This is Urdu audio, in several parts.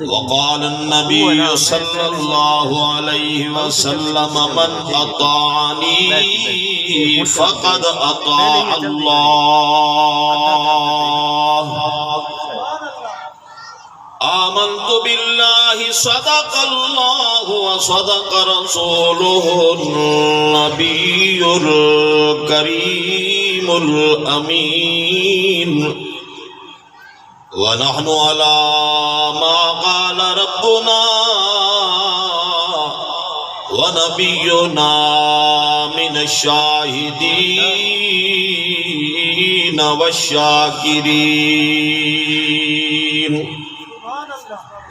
وقال النبي صلى الله عليه وسلم من أطاعني فقد أطاع الله آمنت بالله صدق الله وصدق رسوله النبي الكريم الأمين ونحن على ما قال ربنا ونبينا من الشاهدين والشاكرين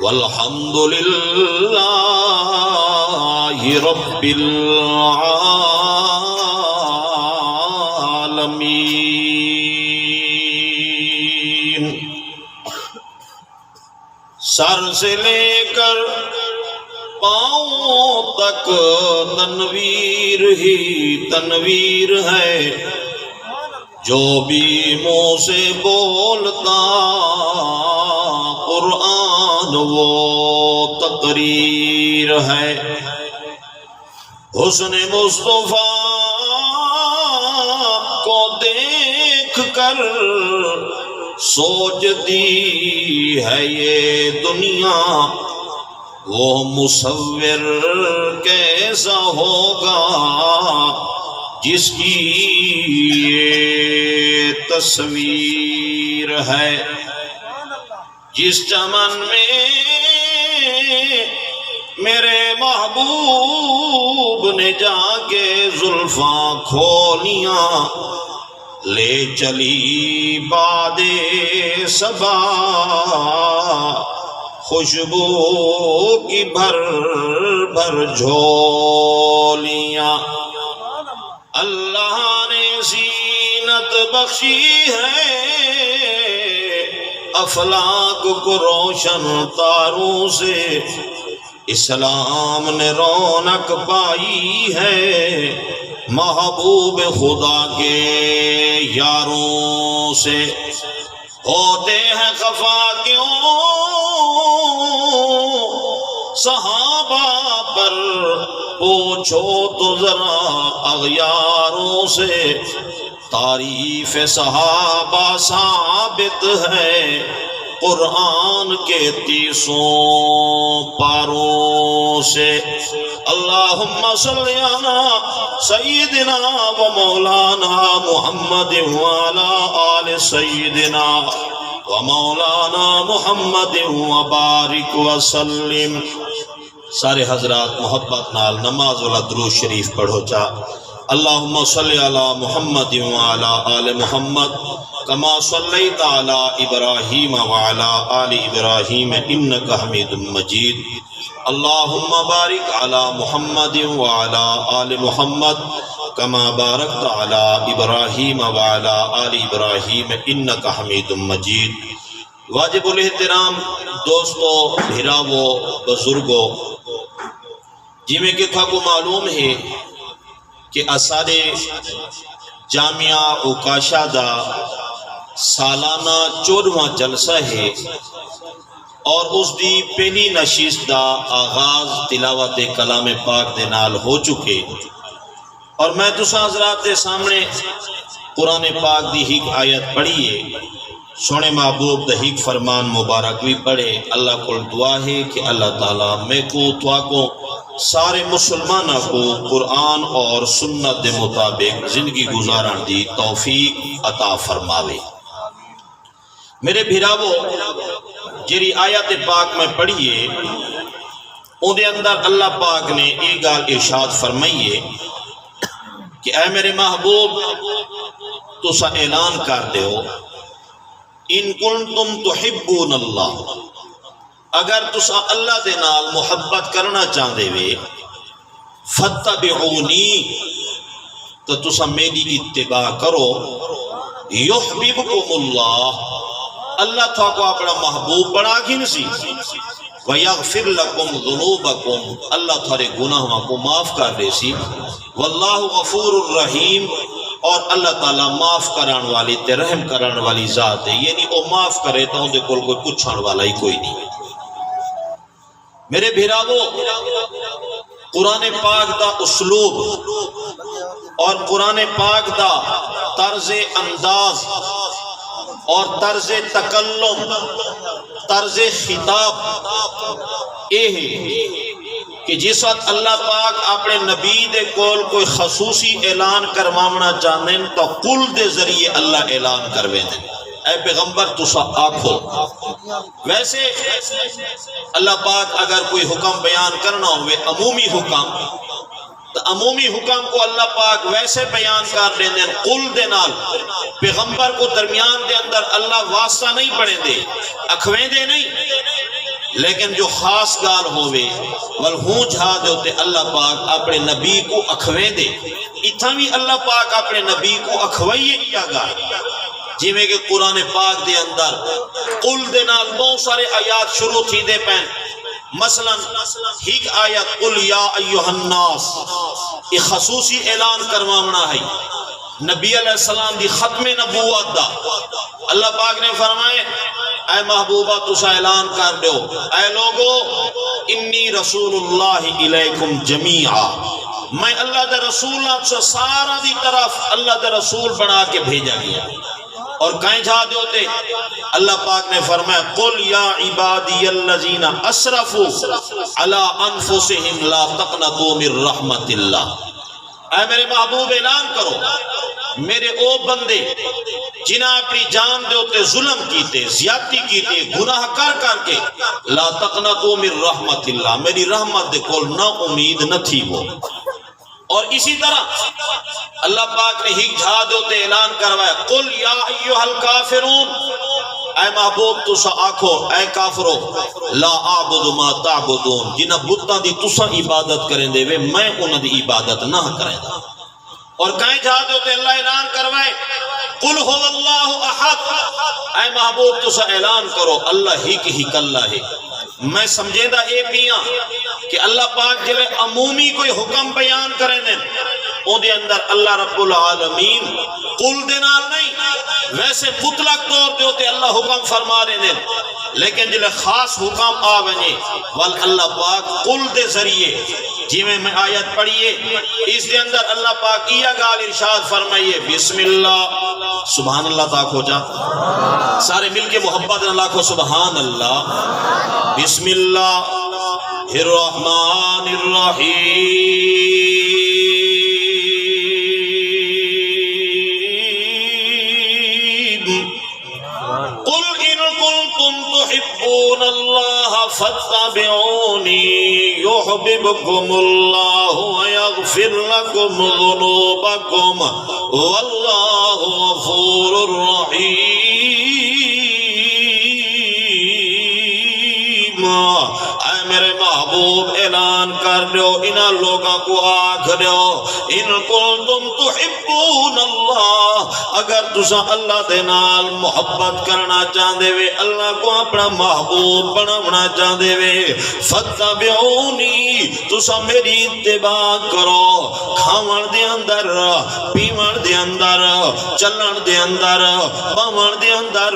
والحمد لله رب العالمين سر سے لے کر پاؤں تک تنویر ہی تنویر ہے جو بھی منہ سے بولتا قرآن وہ تقریر ہے حسن مصطفیٰ کو دیکھ کر سوچتی ہے یہ دنیا وہ مصور کیسا ہوگا جس کی یہ تصویر ہے جس چمن میں میرے محبوب نے جا کے زلفاں کھولیاں لے چلی باد صبا خوشبو کی بھر بھر جھولیاں اللہ نے زینت بخشی ہے افلاک کو روشن تاروں سے اسلام نے رونق پائی ہے محبوب خدا کے یاروں سے ہوتے ہیں خفا کیوں صحابہ پر پوچھو تو ذرا اغیاروں سے تعریف صحابہ ثابت ہے قرآن کے 30 پاروں سے اللہم صلی علی سیدنا و مولانا محمد وعلا آل سیدنا و مولانا محمد وبارک وسلم سارے حضرات محبت نال نماز والا درود شریف پڑھو چا اللہم صلی علی محمد وعلا آل محمد کما صلیت علی ابراہیم وعلا آل ابراہیم انکا حمید مجید اللہم بارک علی محمد وعلا آل محمد کما بارکت علی ابراہیم وعلا آل ابراہیم انکا حمید مجید واجب الاحترام دوستو بھیراوو بزرگو جی میں کہ تھا کو معلوم ہے کہ اسارے جامعہ اوکاشا دا سالانہ 14واں جلسہ ہے اور اس دی پہلی نشست دا آغاز تلاوت کلام پاک دے نال ہو چکے اور میں تسا حضرات دے سامنے قرآن پاک دی ہی آیت پڑھیے سونے محبوب دا ہی فرمان مبارک بھی پڑھے اللہ کو دعا ہے کہ اللہ تعالیٰ میں کو توا کو سارے مسلمانہ کو قرآن اور سنت دے مطابق زندگی گزارن دی توفیق عطا فرماوے میرے بھیراوو جیری آیت پاک میں پڑھیے ان دے اندر اللہ پاک نے ایک گال ارشاد فرمائیے کہ اے میرے محبوب تو سا اعلان کر دے ہو ان کنتم تحبون اللہ اگر تسا اللہ دے نال محبت کرنا چاہتے وے فتبعونی تو تسا میری اتباع کرو یحببکم اللہ اللہ تھا کو اپنا محبوب بنا گھن سی وَيَغْفِرْ لَكُمْ ذُنُوبَكُمْ اللہ تھارے گناہوں کو معاف کر دے سی واللہ غفور الرحیم اور اللہ تعالیٰ معاف کران والی تے رحم کران والی ذات ہے، یعنی وہ معاف کرے تو اندے کول کوئی پوچھਣ والا ہی کوئی نہیں۔ میرے بھراوو، قرآن پاک دا اسلوب اور قرآن پاک دا طرز انداز اور طرز تکلم، طرز خطاب یہ ہے کہ جس وقت اللہ پاک اپنے نبی دے کول کوئی خصوصی اعلان کروانا چاہتے ہیں تو قل دے ذریعے اللہ اعلان کروے دیں، اے پیغمبر تسا آکھو۔ ویسے اللہ پاک اگر کوئی حکم بیان کرنا ہوئے عمومی حکم، تو عمومی حکم کو اللہ پاک ویسے بیان کر دیں دیں قل دے نال، پیغمبر کو درمیان دے اندر اللہ واسطہ نہیں پڑے دے، اکھویں دے نہیں، لیکن جو خاص گال ہوئے والہوں جھا دے ہوتے اللہ پاک اپنے نبی کو اکھویں دے، اتھا بھی اللہ پاک اپنے نبی کو اکھوئیے کیا گا، جی میں کہ قرآن پاک دے اندر قل دے نال بہت سارے آیات شروع تھی دے پین، مثلا ایک آیت قل یا ایوہ الناس، یہ خصوصی اعلان کروانا ہے نبی علیہ السلام دی ختم نبوت دا۔ اللہ پاک نے فرمائے اے محبوبہ تسا اعلان کر دو، اے لوگو انی رسول اللہ علیکم جمیعا، میں اللہ دے رسول سے سارا دی طرف اللہ دے رسول بنا کے بھیجا گیا۔ اور کہیں جا دے ہوتے اللہ پاک نے فرمایا قل یا عبادی الذین اسرفوا علی انفسہم لا تقنطوا من رحمت اللہ، اے میرے محبوب اعلان کرو میرے او بندے جنہاں اپنی جان دے ہوتے ظلم کیتے، زیادتی کیتے، گناہ کر کے، لا تقنطوا من رحمت اللہ، میری رحمت دے کول نہ امید نہ تھی وہ۔ اور اسی طرح اللہ پاک نے ہی جہاد ہوتے اعلان کروایا قل یا ایوہ الکافرون، اے محبوب تسا آکھو اے کافرو لا اعبد ما تعبدون، جنہ بتاں دی تسا عبادت کریں دے وے میں انہاں دی عبادت نہ کریں دا۔ اور کہیں جہاد ہوتے اللہ اعلان کروائے قل هو اللہ احد، اے محبوب تسا اعلان کرو اللہ ہی کی اللہ ہے۔ میں سمجھے دا اے پیاں کہ اللہ پاک جلے عمومی کوئی حکم بیان کریں دیں او دے اندر اللہ رب العالمین قل دے نال نہیں، ویسے مطلق طور دے ہوتے اللہ حکم فرما رہے دیں، لیکن جلے خاص حکم آویں وال اللہ پاک قل دے ذریعے، جی میں آیت پڑھئے اس دے اندر اللہ پاک یہ گال ارشاد فرمائیے بسم اللہ، سبحان اللہ تاک ہو جا، سارے مل کے محبت اللہ کو سبحان اللہ، بسم اللہ الرحمن الرحیم، قل ان کنتم تحبون اللہ فاتبعونی یحببکم اللہ ویغفر لکم ذنوبکم واللہ غفور رحیم۔ اے میرے محبوب اعلان کر دو انہاں لوگاں کو آکھ دو ان کنتم تحبون اللہ، اگر تسا اللہ دے نال محبت کرنا چاہدے وے، اللہ کو اپنا محبوب بناونا چاہدے وے، فتبعونی تسا میری اتباع کرو، کھاون دے اندر، پیون دے اندر، چلن دے اندر، باون دے اندر،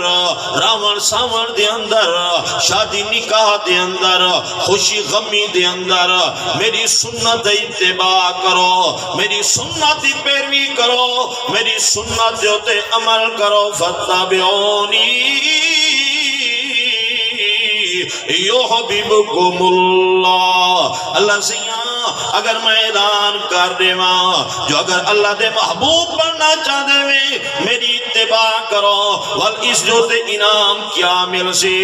راون ساون دے اندر، شادی نکاح دے اندر، خوشی غمی دے اندر میری سنت اتباع کرو، میری سنت پیروی کرو، میری سنت ہوتے عمل کرو، فتبعونی یحببکم اللہ۔ اللہ سیاں اگر میں اعلان کر دے ماں جو اگر اللہ دے محبوب بننا چاہ دے وے میری اتباع کرو، وال اس جو دے انعام کیا مل سی۔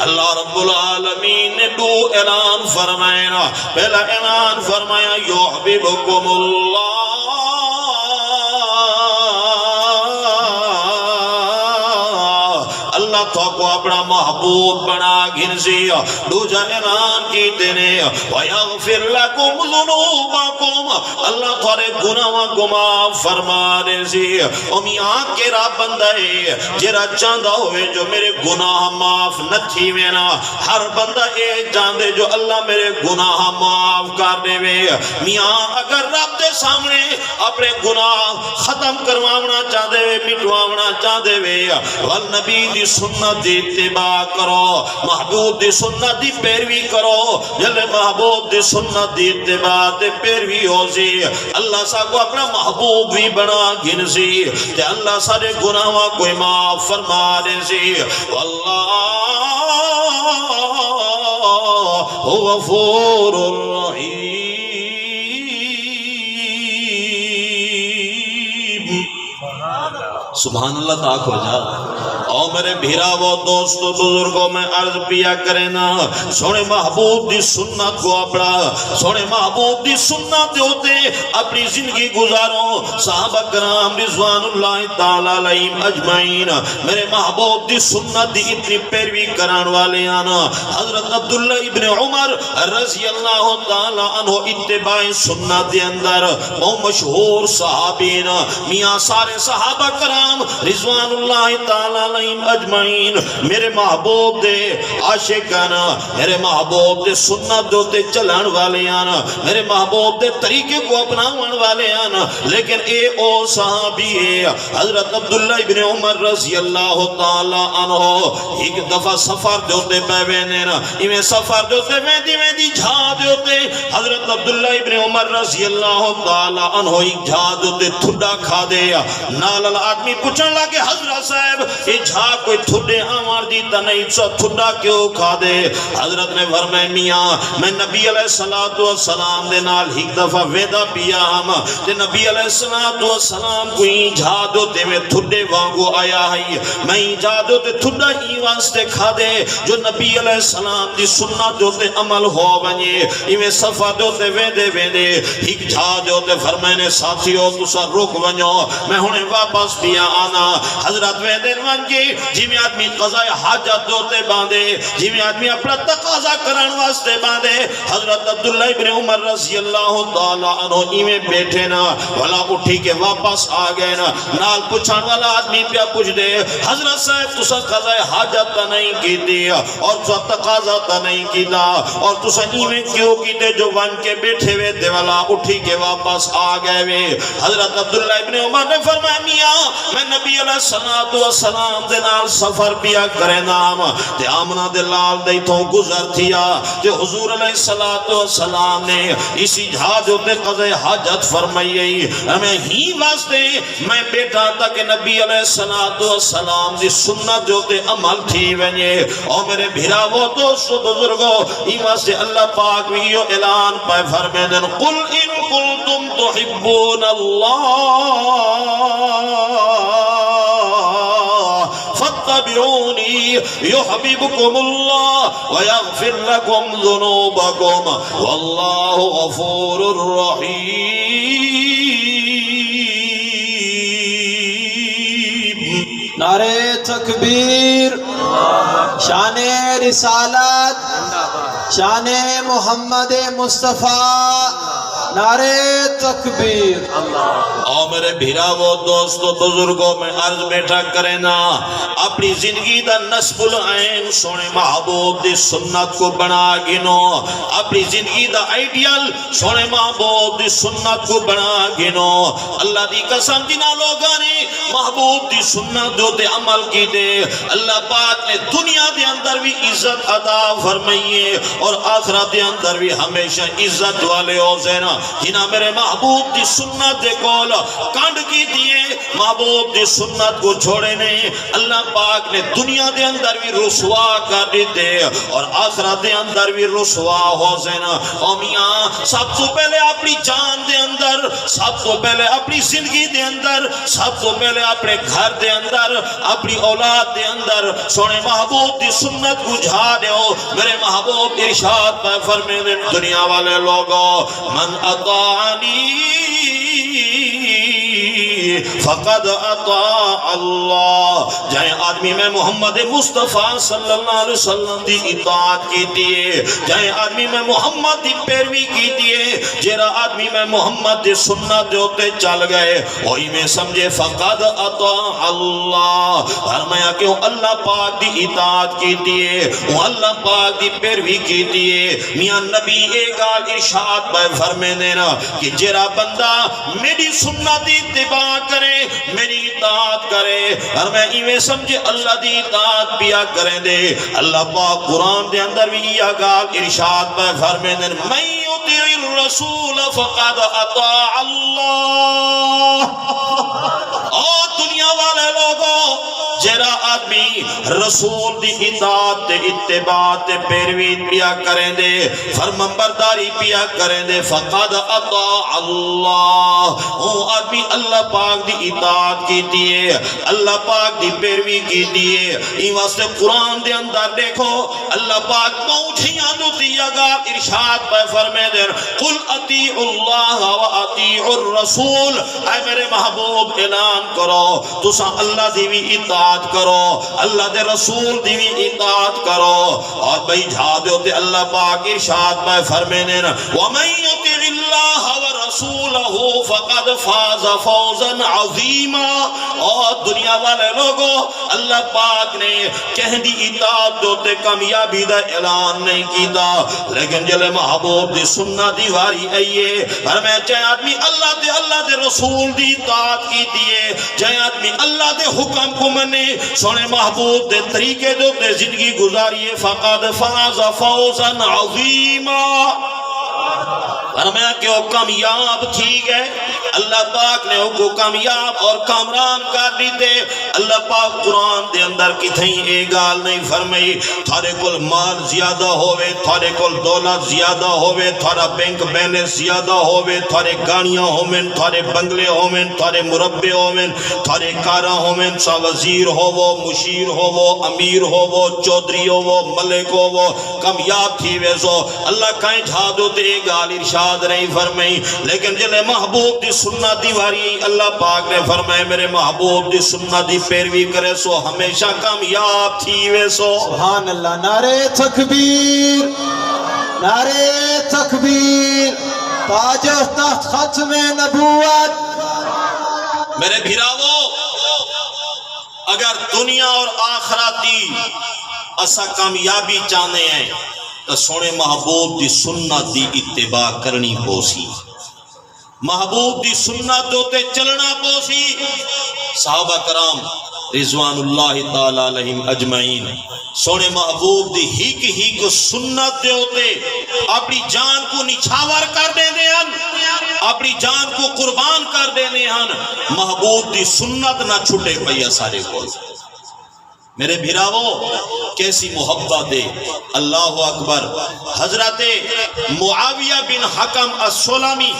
اللہ رب العالمین نے دو اعلان فرمائنا، پہلا اعلان فرمایا یحببکم اللہ، اللہ تو کو اپنا محبوب بنا گھنسی دوجہ اعلان کی دینے وَيَغْفِرْ لَكُمْ ذُنُوبَكُمْ اللہ تھوڑے گناہ کو معاف فرما دے سی میاں کے را بندہ ہے جرا چاندہ ہوئے جو میرے گناہ معاف نہ تھی وینا ہر بندہ اے جاندے جو اللہ میرے گناہ معاف کر دے وے میاں اگر رب دے سامنے اپنے گناہ ختم کروانا چاہدے وے مٹوانا چاہدے وے والنبی دی سنت دی اتباع کرو محبوب دی سنت دی پیروی کرو جلے محبوب دی سنت دی اتباع دی پیروی ہو سی اللہ سا کو اپنا محبوب بھی بنا گھنسی تے اللہ سارے گناہ کوئی معاف فرما دے سی واللہ غفور الرحیم سبحان اللہ تاک ہو جا اور میرے بھیرا وہ دوست و بزرگوں میں عرض پیا کرے نا سونے محبوب دی سنت کو اپنا سونے محبوب دی سنت ہوتے اپنی زندگی گزارو صحابہ کرام رضوان اللہ تعالیٰ علیہم اجمعین میرے محبوب دی سنت دی اتنی پیروی کران والے آنا حضرت عبداللہ ابن عمر رضی اللہ تعالیٰ عنہ اتباع سنت دی اندر وہ مشہور صحابین میاں سارے صحابہ کرام رضوان اللہ تعالیٰ علیہم اجمعین میرے محبوب دے عاشقانا میرے محبوب دے سنت دوتے چلان والے آنا میرے محبوب دے طریقے کو اپناون والے آنا لیکن اے او صحابی ہے حضرت عبداللہ ابن عمر رضی اللہ تعالیٰ عنہ ایک دفعہ سفر دوتے پیوینینا ایمیں سفر دوتے ویدی جھا دوتے حضرت عبداللہ ابن عمر رضی اللہ تعالیٰ عنہ ایک جھا دوتے تھوڑا کھا دے نال آدمی پوچھن لگے حضرت صاحب یہ جھا کوئی تھوڑے آمار دیتا نہیں سو تھوڑا کیوں کھا دے حضرت نے فرمائے میاں میں نبی علیہ السلام دے نال ایک دفعہ ویدہ پیا ہم تے نبی علیہ السلام کوئی جھا دوتے میں تھوڑے وانگو آیا ہے میں جھا دوتے تھوڑا ہی واسطے کھا دے جو نبی علیہ السلام دی سنت دوتے عمل ہو بنی ایویں صفحہ دوتے ویدے ایک جھا دوتے فرمائے نے ساتھیوں تسا رک بنیو میں ہونے واپس پیا آنا حضرت ویدن وانگی جی میں آدمی قضاء حاجت دوتے باندے جی میں آدمی اپنا تقاضا کرن واسطے باندے حضرت عبداللہ ابن عمر رضی اللہ تعالیٰ عنہ ایمیں بیٹھے نا والا اٹھی کے واپس آ گئے نا نال پوچھان والا آدمی پیا پوچھ دے حضرت صاحب تسا قضاء حاجت تا نہیں کی دی اور تسا تقاضا تا نہیں کی دا اور تسا ایمیں کیوں کی دے جو وان کے بیٹھے ہوئے دے والا اٹھی کے واپس آ گئے وے حضرت عبداللہ ابن عمر نے فرمایا میاں میں نبی علیہ السلام دے نال سفر پیا کرے نام تے آمنہ دے لال دے تو گزر تھیا تے حضور علیہ السلام نے اسی جہاز ہوتے قضاء حاجت فرمائی ہمیں ہی واسطے میں بیٹھا تھا کہ نبی علیہ السلام دی سنت ہوتے عمل تھی ونجے اور میرے بھیرا وہ دوست و بزرگو ہی واسطے اللہ پاک بھی یہ اعلان پائے فرمے دن قل ان کنتم تحبون اللہ فاتبعونی یحببکم اللہ ویغفر لکم ذنوبکم واللہ غفور الرحیم نعرہ تکبیر شان رسالت شان محمد مصطفیٰ نعرہ تکبیر اور میرے بھیرا وہ دوست و بزرگوں میں عرض بیٹھا کرے نا اپنی زندگی دا نصب العین سونے محبوب دی سنت کو بنا گنو اپنی زندگی دا آئیڈیل سونے محبوب دی سنت کو بنا گنو اللہ دی قسم دینا لوگاں نے محبوب دی سنت دو تے عمل کی دے اللہ پاک نے دنیا دے اندر بھی عزت عطا فرمائیے اور آخرت دے اندر بھی ہمیشہ عزت والے ہو زینا جنہ میرے محبوب دی سنت دے کول کانڈ کی دیئے محبوب دی سنت کو چھوڑے نہیں اللہ پاک نے دنیا دے اندر بھی رسوا کر دیتے اور آخرت دے اندر بھی رسوا ہو زینا اور میاں سب تو پہلے اپنی جان دے اندر سب تو پہلے اپنی زندگی دے اندر سب تو پہلے اپنے گھر دے اندر اپنی اولاد دے اندر سونے محبوب دی سنت کو جھا دیو میرے محبوب ارشاد پہ فرمے دن دنیا والے لوگوں من اطاعنی فقد اطاع اللہ جائیں آدمی میں محمد مصطفیٰ صلی اللہ علیہ وسلم دی اطاعت کی دیئے جائیں آدمی میں محمد دی پیروی کی دیئے جیرا آدمی میں محمد دی سنت دیوتے چل گئے وہی میں سمجھے فقد اطاع اللہ فرمایا کہ اللہ پاک دی اطاعت کی دیئے وہ اللہ پاک دی پیروی کی دیئے میاں نبی ایک گال ارشاد بے فرمے دینا کہ جیرا بندہ میری سنت دی اتباع کرے میری اطاعت کرے اور میں ایویں سمجھے اللہ دی اطاعت پیا کریں دے اللہ پاک قرآن دے اندر بھی یہ گال ارشاد بے فرمے دینا من یطیع الرسول فقد اطاع اللہ اور دنیا والے لوگوں جرا آدمی رسول دی اطاعت اتباع پیروی پیا کریں دے فرمانبرداری پیا کریں دے فقد اطاع اللہ وہ آدمی اللہ پاک دی اطاعت کی دیئے اللہ پاک دی پیروی کی دیئے این واسطے قرآن دے اندر دیکھو اللہ پاک موجھیاں دو دیا گا ارشاد پہ فرمے دے قل اطیع اللہ و اطیع الرسول اے میرے محبوب اعلان کرو تسا اللہ دی بھی اطاعت کرو اللہ دے رسول دی بھی اطاعت کرو اور بھئی جھا دیو تے اللہ پاک ارشاد پہ فرمے دے وَمَن يُطِعِ اللَّهَ وَرَسُولَهُ فَقَدْ فَازَ فَوْزًا عَظِيمًا اور دنیا والے لوگوں اللہ پاک نے کہہ دی اطاعت دوتے کامیابی دا اعلان نہیں کیتا لیکن جلے محبوب دی سننا دیواری آئیے اور میں چاہے آدمی اللہ دے رسول دی اطاعت کی دیئے چاہے آدمی اللہ دے حکم کو منے سونے محبوب دے طریقے دوتے زندگی گزاریے فقد فاز فوزا عظیما فرمایا کہ وہ کامیاب تھی گئے اللہ پاک نے وہ کامیاب اور کامران کر دیتے اللہ پاک قرآن دے اندر کتھیں ایک گال نہیں فرمائی تھارے کل مال زیادہ ہوئے تھارے کل دولت زیادہ ہوئے تھارا بینک بیلنس زیادہ ہوئے تھارے گاڑیاں ہوئے تھارے بنگلے ہوئے تھارے مربع ہوئے تھارے کارا ہوئے سا وزیر ہو مشیر ہو امیر ہو چودری ہو ملک ہو کامیاب تھی ویسو اللہ کہیں جھا دو تے گال ارشاد نہیں فرمائی لیکن جلے محبوب دی سنت دیواری اللہ پاک نے فرمائے میرے محبوب دی سنت دی پیروی کرے سو ہمیشہ کامیاب تھی ویسو سبحان اللہ نعرہ تکبیر نعرہ تکبیر تاج و تخت ختم نبوت میرے بھراوو اگر دنیا اور آخراتی اسا کامیابی چاہنے ہیں تو سونے محبوب دی سنت دی اتباع کرنی پوسی محبوب دی سنت دوتے چلنا پوسی صحابہ کرام رضوان اللہ تعالی علیہم اجمعین سونے محبوب دی ہی کو سنت دوتے اپنی جان کو نچھاور کر دینے ہن اپنی جان کو قربان کر دینے ہن محبوب دی سنت نہ چھٹے پیا سارے کو میرے بھراوو کیسی محبت دے اللہ اکبر حضرت معاویہ بن حکم السلمی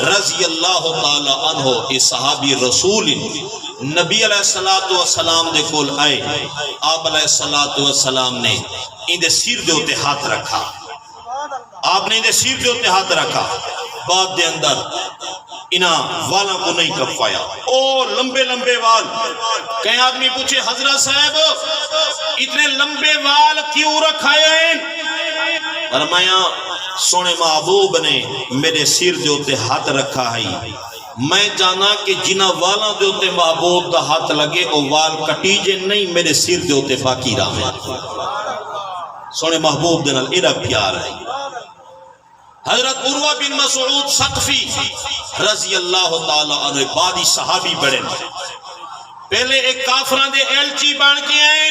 رضی اللہ تعالی عنہ اس صحابی رسول نبی علیہ السلام دے کول آئے آپ علیہ السلام نے اندے سیر دے ہوتے ہاتھ رکھا آپ نے اندے سیر دے ہوتے ہاتھ رکھا بعد دے اندر انہاں والا کو نہیں کپایا او لمبے لمبے وال کہیں آدمی پوچھے حضرت صاحب اتنے لمبے وال کیوں رکھائے ہیں فرمایا سونے محبوب نے میرے سر دے ہوتے ہاتھ رکھا ہے میں جانا کہ جنہ والا دے ہوتے محبوب دا ہاتھ لگے او وال کٹیجے نہیں میرے سر دے ہوتے باقی رہا میں سونے محبوب دے نال ایرا پیار ہے حضرت عروہ بن مسعود ثقفی رضی اللہ تعالیٰ عنہ بعدی صحابی بڑے پہلے ایک کافران دے ایلچی بان کے ہیں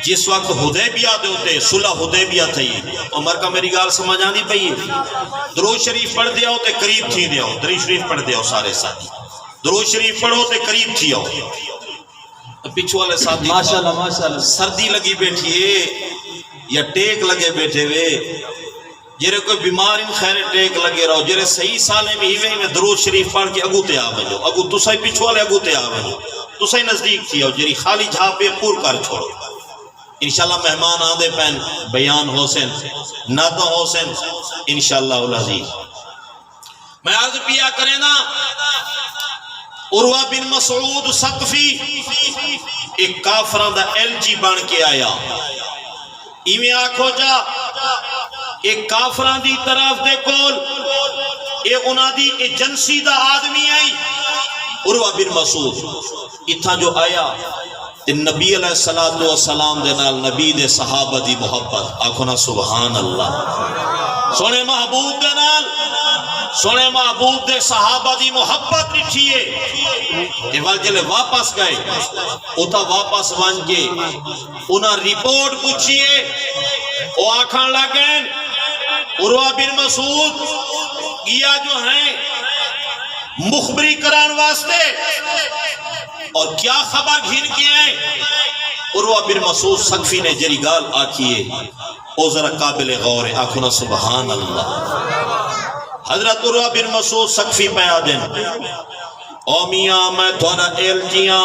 جس وقت حدیبیہ دے ہوتے صلح حدیبیہ تھی عمر کا میری گال سمجھ آنی پئی درود شریف پڑھ دیا ہوتے قریب تھی دیا ہو درود شریف پڑھ دیا ہو سارے ساتھی درود شریف پڑھو تے قریب تھی ہو پیچھو والے ساتھی ماشاءاللہ سردی لگی بیٹھی ہے یا ٹیک لگے بیٹھے ہوئے جیرے کوئی بیمار ان خیر ٹیک لگے رہو جیرے صحیح سالے میں ہی میں درود شریف پڑھ کے اگو تے آوے جو اگو تسائی پیچھو والے اگو تے آوے جو تسائی نزدیک تھی ہو جیری خالی جھا پہ پور کر چھوڑو انشاءاللہ مہمان آدھے پہن بیان حسین نادہ حسین انشاءاللہ العزیز میں عرض پیا کریں نا عروہ بن مسعود ثقفی ایک کافران دا ایل جی بن کے آیا. ایویں آکھو جا ایک کافران دی طرف دے کول اے انہاں دی ایجنسی دا آدمی آئی. عروہ بن مسعود اتھا جو آیا تے نبی علیہ السلام دے نال نبی دے صحابہ دی محبت. آکھو نا سبحان اللہ. سونے محبوب دے نال سونے محبوب دے صحابہ دی محبت نٹھیے. تے والجلے واپس گئے اتا واپس وان کے انہاں ریپورٹ پوچھئے. او آکھان لگیں عروہ بن مسعود گیا جو ہیں مخبری کران واسطے اور کیا خبر گھن کے ہیں. عروہ بن مسعود ثقفی نے جری گال آکھیے او ذرا قابل غور ہے. آکھو نا سبحان اللہ. حضرت عروہ بن مسعود ثقفی پیا دن او میاں میں تھوڑا ایل جیاں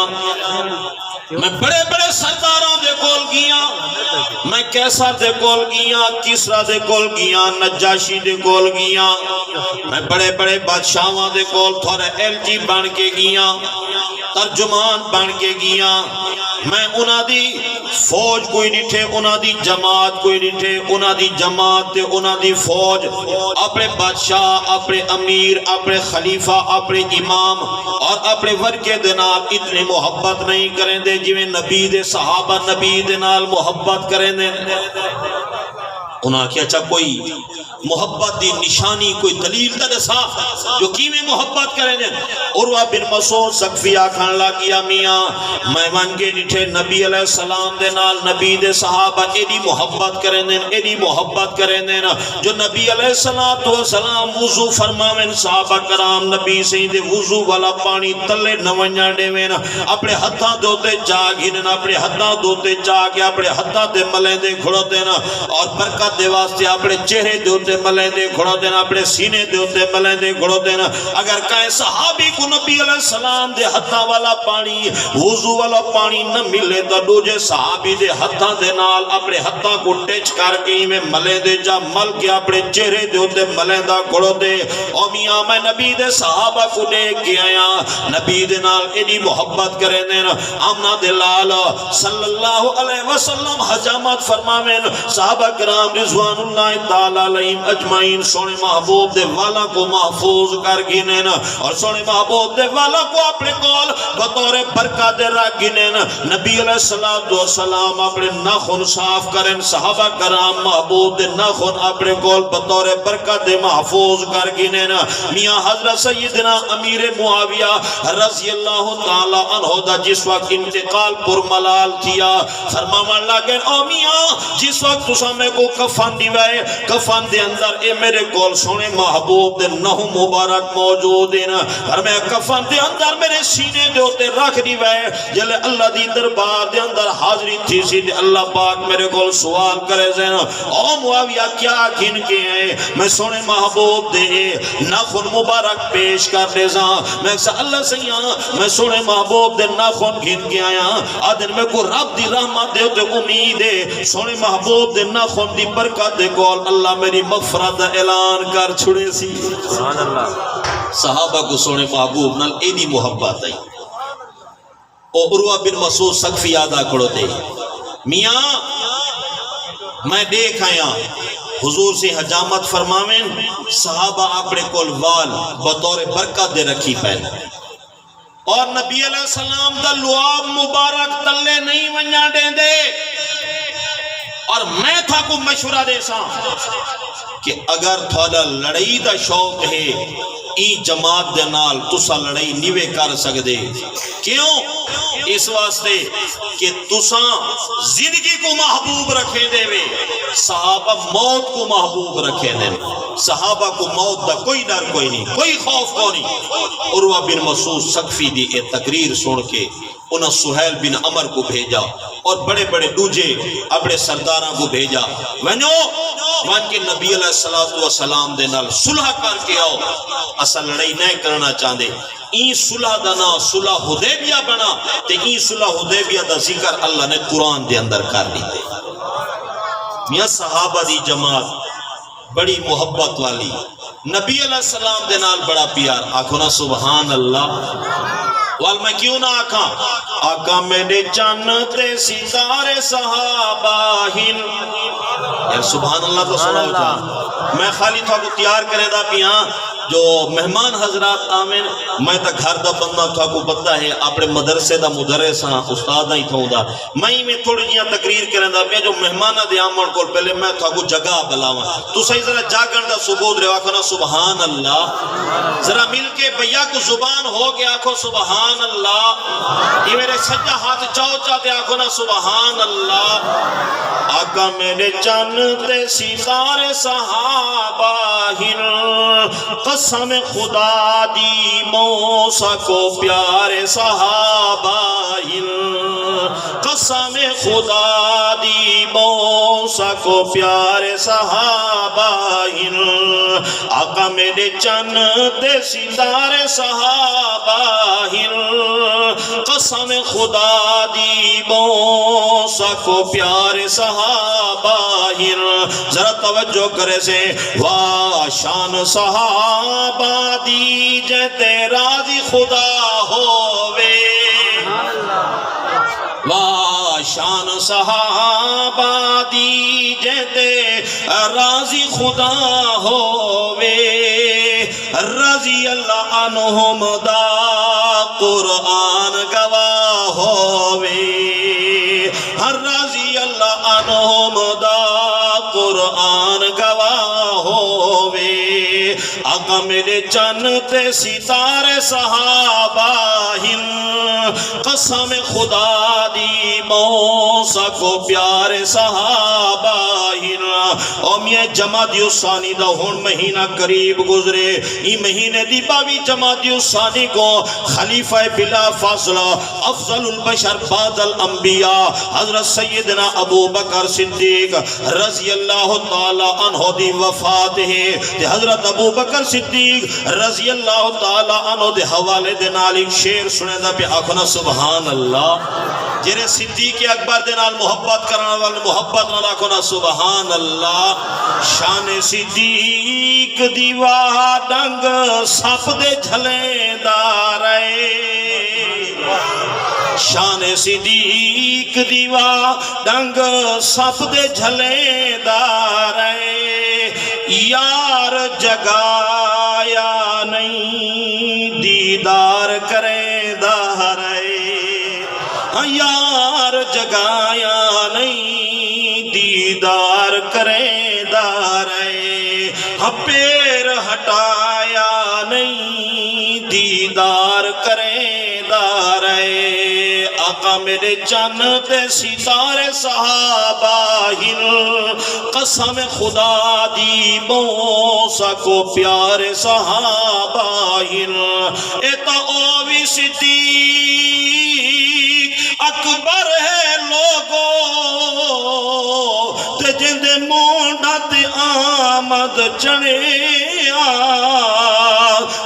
میں بڑے بڑے سرداروں دے کول گیا. میں کیسر دے کول گیا, کسرا دے کول گیا, نجاشی دے کول گیا. میں بڑے بڑے بادشاہاں دے کول تھوڑا ایل جی بن کے گیا, ترجمان بن کے گیا. میں انہاں دی فوج کوئی نٹھے, انہاں دی جماعت کوئی نٹھے, انہاں دی جماعت تے انہاں دی فوج اپنے بادشاہ, اپنے امیر, اپنے خلیفہ, اپنے امام اور اپنے ورکے دے نال اتنی محبت نہیں کریں دے جویں نبی دے صحابہ نبی دے نال محبت کریں دے. انہاں کیا اچھا کوئی محبت دی نشانی کوئی دلیل تا دسا جو کیویں محبت کریں دیں. عروہ بن مسعود ثقفی آکھان لگیا میاں میں منگے نٹھے نبی علیہ السلام دے نال نبی دے صحابہ ایڈی محبت کریں دیں, ایڈی محبت کریں دیں جو نبی علیہ السلام وضو فرماویں صحابہ کرام نبی سے دے وضو والا پانی تلے نونجا ڈیویں اپنے ہتھاں دوتے جاگین اپنے ہتھاں دوتے جاگے اپنے ہتھاں دے ملیں دے کھڑو دینا اور برکت دے واسطے اپنے چہرے دے ہوتے ملیں دے کھڑو دینا, اپنے سینے دے ہوتے ملیں دے کھڑو دینا. اگر کہیں صحابی کو نبی علیہ السلام دے ہتھاں والا پانی وضو والا پانی نہ ملے تو دوجے صحابی دے ہتھاں دے نال اپنے ہتھاں کو ٹچ کر کے میں ملیں دے جا مل کے اپنے چہرے دے ہوتے ملیں دا کھڑو دے. او میاں میں نبی دے صحابہ کو دیکھ کے آیا نبی دے نال ایڈی محبت کریں دینا. آمنہ دے لال صلی اللہ علیہ وسلم حجامت فرماویں صحابہ کرام رضوان اللہ تعالیٰ علیہم اجمعین سونے محبوب دے والا کو محفوظ کر گنین اور سونے محبوب دے والا کو اپنے کول بطور برکت دے رکھ گنین. نبی علیہ السلام اپنے ناخن صاف کریں, صحابہ کرام محبوب دے ناخن اپنے کول بطور برکت دے محفوظ کر گنین. میاں حضرت سیدنا امیر معاویہ رضی اللہ تعالیٰ عنہ دا جس وقت انتقال پر ملال تھیا فرماون لگے او میاں جس وقت تسا میں کو کفن دیوائے کفن دے اندر اے میرے کول سونے محبوب دے نہو مبارک موجود ہیں اور میں کفن دے اندر میرے سینے دے ہوتے رکھ دیوائے جلے اللہ دی دربار دے اندر حاضری تھی سی دے اللہ پاک میرے کول سوال کرے زین او معاویہ کیا گھن کے ہیں میں سونے محبوب دے ناخن مبارک پیش کر دے زاں میں اللہ سیاں میں سونے محبوب دے ناخن گھن کے آیا آدن میں کو رب دی رحمت دے ہوتے امید ہے سونے محبوب دے ناخن دی برکت دے کول اللہ میری مغفرت اعلان کر چھڑے سی. سبحان اللہ. صحابہ کو سونے محبوب نال ایڈی محبت آئی. او عروہ بن مسعود ثقفی یادہ کھڑو دے میاں میں دیکھ آیا حضور سے حجامت فرماویں صحابہ اپنے کول وال بطور برکت دے رکھی پہنے اور نبی علیہ السلام دا لعاب مبارک تلے نہیں ونجا دے دے. اور میں تھا کو مشورہ دے ساں کہ اگر تھوڑا لڑائی دا شوق ہے ای جماعت دے نال تسا لڑائی نیوے کر سکدے. کیوں؟ اس واسطے کہ تسا زندگی کو محبوب رکھے دے وے صحابہ موت کو محبوب رکھے دے. صحابہ کو موت دا کوئی ڈر کوئی نہیں, کوئی خوف کو نہیں. عروہ بن مسعود ثقفی دی اے تقریر سن کے انہاں سہیل بن عمر کو بھیجا اور بڑے بڑے دوجے اپنے سرداراں کو بھیجا ونو وان کے نبی علیہ السلام دے نال صلح کر کے آؤ اسا لڑائی نہیں کرنا چاہتے. این صلح دا نا صلح حدیبیہ بنا تے این صلح حدیبیہ دا ذکر اللہ نے قرآن دے اندر کر دیتے. میاں صحابہ دی جماعت بڑی محبت والی نبی علیہ السلام دے نال بڑا پیار. آکھو نا سبحان اللہ. وال میں کیوں نہ آکھاں آقا میرے جانتے ستارے صحابہ ہن یار سبحان اللہ تو سنا ہوتا میں خالی تھا کو تیار کرے دا پیاں جو مہمان حضرات آمین میں تا گھر دا بندہ تھا کو پتہ ہے اپنے مدرسے دا مدرس ہاں استاد ہی تھا دا میں تھوڑی جیاں تقریر کریں دا پیا جو مہمانہ دے آمن کو پہلے میں تھا کو جگہ بلاواں تو صحیح ذرا جاگن دا سبود رہا کھنا سبحان اللہ ذرا مل کے بھیا کو زبان ہو گیا آکھو سبحان اللہ یہ میرے سجا ہاتھ چاہو چاہتے آکھو نا سبحان اللہ آقا میرے جانتے ستارے صحابہ ہن قسم خدا دی موسیٰ کو پیارے صحابہ ہن قسم خدا دی موسیٰ کو پیارے صحابہ ہن آقا میرے جانتے ستارے صحابہ ہن قسم خدا دی موسیٰ کو پیارے صحابہ ہن ذرا توجہ کرے سے واہ شان صحابہ دی جتے راضی خدا ہووے واہ شان صحابہ دی جتے راضی خدا ہووے رضی اللہ عنہم دا قرآن گواہ ہووے رضی اللہ عنہم دا قرآن گواہ ہووے آقا میرے جانتے ستارے صحابہ ہن قسم خدا دی موسیٰ کو پیارے صحابہ ہن اومیہ جمادی الثانی دا ہون مہینہ قریب گزرے ای مہینے دی باوی جمادی الثانی کو خلیفہ بلا فاصلہ افضل البشر بعد الانبیاء حضرت سیدنا ابو بکر صدیق رضی اللہ تعالی عنہ دی وفات ہے حضرت ابو بکر صدیق رضی اللہ تعالی عنہ دے حوالے دے نال ایک شعر سنے دا پہ آکھنا سبحان اللہ جرے صدیق اکبر دے نال محبت کرنا والے محبت نال آکھنا سبحان اللہ شان صدیق دیوا ڈنگ سپ دے جھلیں دارے شان صدیق دیوا ڈنگ سپ دے جھلیں دارے یار جگایا نہیں دیدار کریں دارے یار جگایا نہیں دیدار کریں دارے پیر ہٹایا نہیں دیدار کریں دارے آقا میرے جانتے ستارے صحابہ ہن قسم خدا دی موسیٰ کو پیارے صحابہ ہن ایتا اووی صدیق اکبر ہے لوگو تے جندے مونڈا تے آمد چنے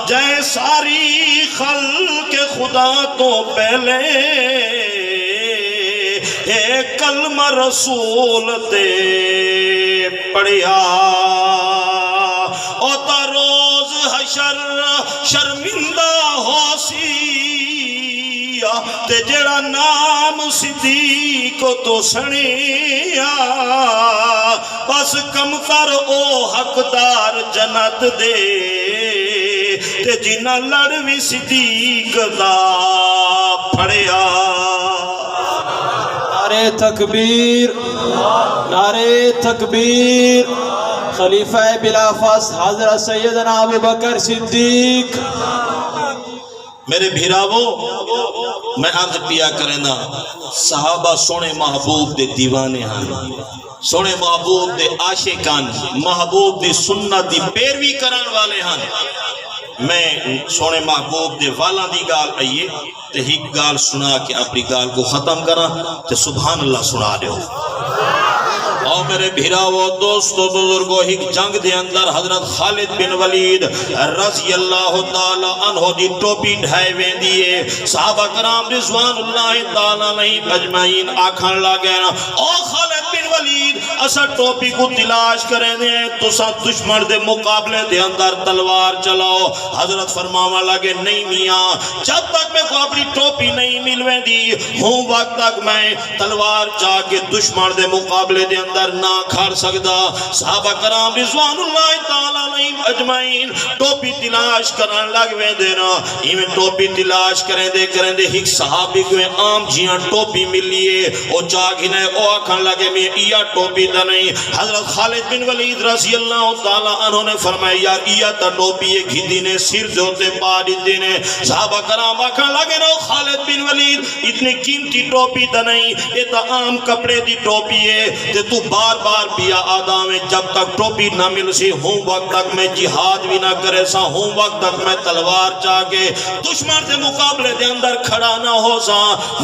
جائے ساری خلق خدا تو پہلے ایک کلمہ رسول تے پڑھیا او تا روز حشر شرمندہ ہو سی تے جڑا نام صدیق تو سنیا بس کم کر او حقدار جنت دے تے جنہ لڑوی صدیق دا پھڑیا نعرے تکبیر نعرے تکبیر خلیفہ بلا فاصل حضرت سیدنا ابو بکر صدیق میرے بھیراوو میں عرض پیا کریں نا صحابہ سونے محبوب دے دیوانے ہاں سونے محبوب دے عاشقان محبوب دے سنت دی پیروی کرن والے ہاں میں سونے محبوب دے والا دی گال آئیے تے ہی گال سنا کے اپنی گال کو ختم کرا تے سبحان اللہ سنا دے ہو اور میرے بھیراو دوستو بزرگو ایک جنگ دے اندر حضرت خالد بن ولید رضی اللہ تعالی عنہ دی ٹوپی ڈھائے وین دیئے صحابہ کرام رضوان اللہ تعالی علیہ اجمعین آکھن لگے او خالد بن ولید اسا ٹوپی کو تلاش کریں دے تسا دشمن دے مقابلے دے اندر تلوار چلاؤ. حضرت فرماوا لگے نہیں میاں جب تک میں کو اپنی ٹوپی نہیں ملویں دی ہوں وقت تک میں تلوار چاہ کے دشمن دے مقابلے دے اندر نہ کھڑ سکدا. صحابہ کرام رضوان اللہ تعالی علیہم اجمعین ٹوپی تلاش کرن لگ وے دینا. ایویں ٹوپی تلاش کریں دے ایک صحابی کو عام جیاں ٹوپی ملیے او چاہ گھنے او آکھن لگے میں ایا ٹوپی دا نہیں. حضرت خالد بن ولید رضی اللہ تعالی عنہ نے فرمایا یار ایا تا ٹوپی ہے گھدی نے سر دوتے پا دیتے نے. صحابہ کرام آکھن لگے نو خالد بن ولید اتنی قیمتی ٹوپی دا نہیں یہ تا عام کپڑے دی ٹوپی ہے تے تو بار بار پیا آدامیں جب تک ٹوپی نہ مل سی ہوں وقت تک میں جہاد بھی نہ کرے سا ہوں وقت تک میں تلوار چاہ کے دشمن سے مقابلے دے اندر کھڑا نہ ہو سا.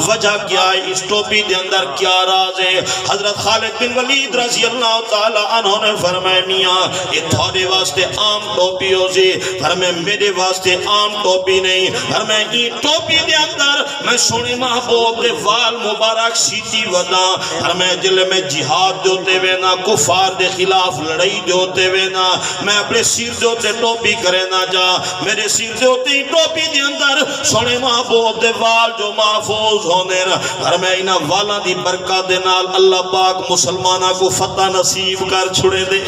وجہ کیا ہے اس ٹوپی دے اندر کیا راز ہے؟ حضرت خالد بن ولید رضی اللہ تعالی عنہ نے فرمایا میاں یہ تھوڑے واسطے عام ٹوپی ہو سی فرمایا میرے واسطے عام ٹوپی نہیں فرمایا یہ ٹوپی دے اندر میں سونے محبوب دے وال مبارک سیتی ودا فرمایا جلے میں جہاد دوتے ہوئے نہ کفار دے خلاف لڑائی دوتے ہوئے نہ میں اپنے سیر دوتے ٹوپی کرے نہ جا میرے سیر دوتے ٹوپی دے اندر سونے محبوب دے وال جو محفوظ ہونے نا فرمایا انہا والا دی برکات دے نال اللہ پاک مسلمانہ کو فتح نصیب کر چھڑے دے.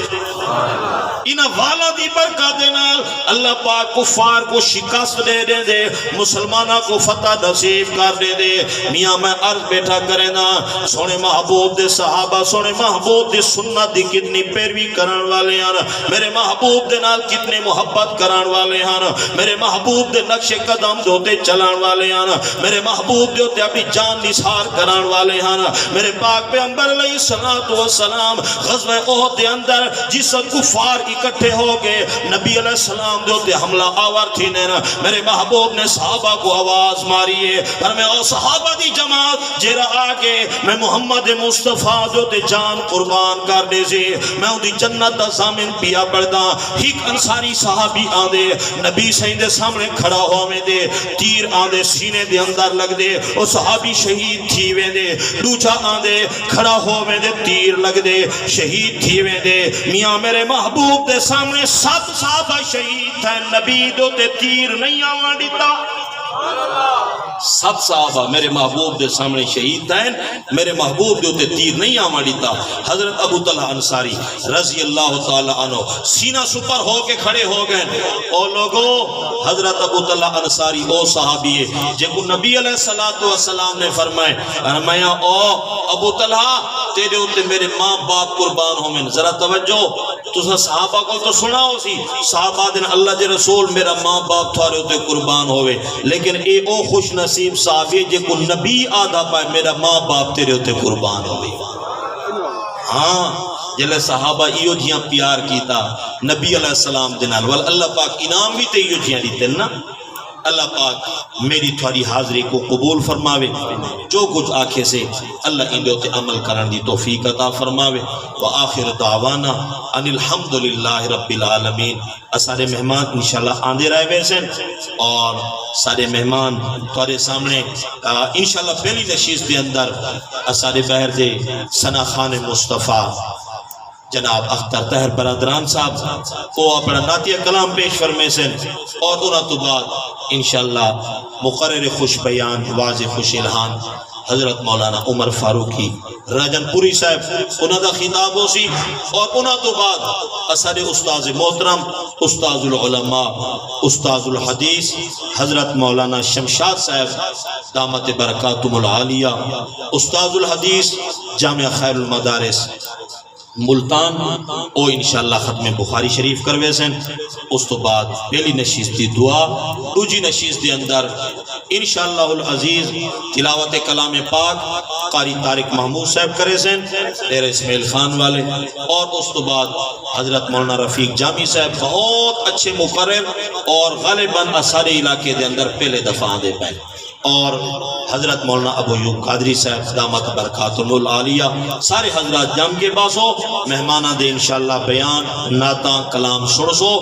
انہا والا دی برکات دے نال اللہ پاک کفار کو شکست دے دے دے مسلمانہ کو فتح نصیب کر دے دے. میاں میں عرض بیٹھا کرے نا سونے محبوب دے صحابہ سونے محبوب دے سنت دی کتنی پیروی کرن والے ہیں میرے محبوب دے نال کتنے محبت کرن والے ہیں میرے محبوب دے نقش قدم دوتے چلان والے ہیں میرے محبوب دوتے اپنی جان نثار کران والے ہیں میرے پاک پیغمبر علیہ السلام غزوہ احد دے اندر جس کفار اکٹھے ہو گئے نبی علیہ السلام دوتے حملہ آور تھی نینا میرے محبوب نے صحابہ کو آواز ماری ہے اور میں او صحابہ دی جماعت جیرا آگے میں محمد مصطفیٰ دوتے جان قربان کر دے سے میں ان دی جنت دا زامن پیا پڑھدا. ایک انصاری صحابی آندے نبی سین دے سامنے کھڑا ہوا میں دے تیر آندے سینے دے اندر لگ دے او صحابی شہید تھی وے دے دوچا آندے کھڑا ہو میں دے تیر لگ دے شہید تھی وے دے. میاں میرے محبوب دے سامنے 7 صحابہ شہید تھے نبی دو تے تیر نہیں آوان دیتا 7 صحابہ میرے محبوب دے سامنے شہید تھے میرے محبوب دے تے تیر نہیں آوان دیتا. حضرت ابو طلحہ انصاری رضی اللہ تعالی عنہ سینہ سپر ہو کے کھڑے ہو گئے. او لوگو حضرت ابو طلحہ انصاری او صحابی ہے جے کو نبی علیہ السلام نے فرمایا او ابو طلحہ تیرے ہوتے میرے ماں باپ قربان ہو میں. ذرا توجہ تو صحابہ کو تو سنا ہو سی صحابہ دن اللہ جے رسول میرا ماں باپ تھارے ہوتے قربان ہوئے لیکن اے او خوش نصیب صحابی جے کو نبی آدھا پائے میرا ماں باپ تیرے ہوتے قربان ہوئے. ہاں جلے صحابہ ایو جیاں پیار کیتا نبی علیہ السلام دنال وال اللہ پاک انعام بھی تے ایو جیاں دیتے نا. اللہ پاک میری تھوڑی حاضری کو قبول فرماوے جو کچھ آنکھیں سے اللہ ان دوتے عمل کرن دی توفیق عطا فرماوے. وآخر دعوانا ان الحمدللہ رب العالمین. سارے مہمان انشاءاللہ آندے رہے ویسے اور سارے مہمان تھوڑے سامنے انشاءاللہ پہلی نشیز دے اندر سارے بہر دے ثنا خان مصطفیٰ جناب اختر طاہر برادران صاحب وہ اپنا نعتیہ کلام پیش فرمے سے اور انہوں تو بعد انشاءاللہ مقرر خوش بیان واضح خوش الہان حضرت مولانا عمر فاروقی راجن پوری صاحب انہوں دا خطاب ہو سی اور انہوں تو بعد اثر استاذ محترم استاذ العلماء استاذ الحدیث حضرت مولانا شمشاد صاحب دامت برکاتم العالیہ استاذ الحدیث جامعہ خیر المدارس ملتان او انشاءاللہ ختم بخاری شریف کروے سن. اس تو بعد پہلی نشیز دی دعا دوجی نشیز دی اندر انشاءاللہ العزیز تلاوت کلام پاک قاری طارق محمود صاحب کرے سن دیر اسماعیل خان والے اور اس تو بعد حضرت مولانا رفیق جامی صاحب بہت اچھے مقرر اور غالباً سارے علاقے دے اندر پہلے دفعہ دے پائے اور حضرت مولانا ابو ایوب قادری صاحب دامت برکاتم العالیہ سارے حضرات جم کے پاس ہو مہمانہ دے انشاءاللہ بیان نعتاں کلام سن سو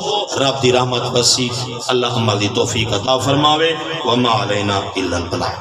رب دی رحمت بسی اللہ ہم دی توفیق عطا فرماوے وما علینا الا البلاغ.